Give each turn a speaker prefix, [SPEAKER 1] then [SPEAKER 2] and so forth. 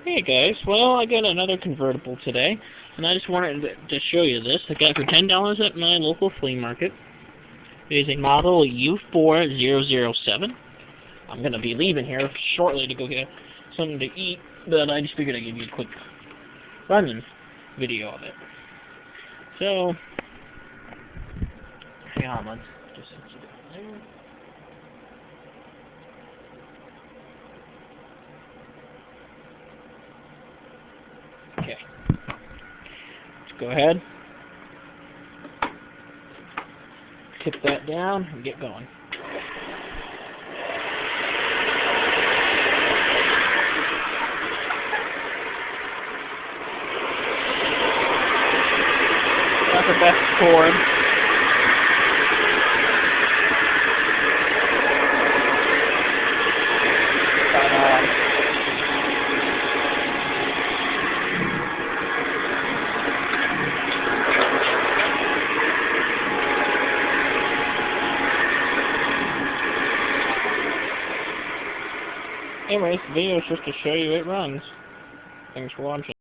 [SPEAKER 1] Hey guys, well I got another convertible today, and I just wanted to show you this. I got it for $10 at my local flea market. It is a model U4007. I'm going to be leaving here shortly to go get something to eat, but I just figured I'd give you a quick running video of it. So, hang on, let's just keep it there. Okay. Let's go ahead. Tip that down and get going. Not the best cord. Anyways, the video is just to show you it runs. Thanks for watching.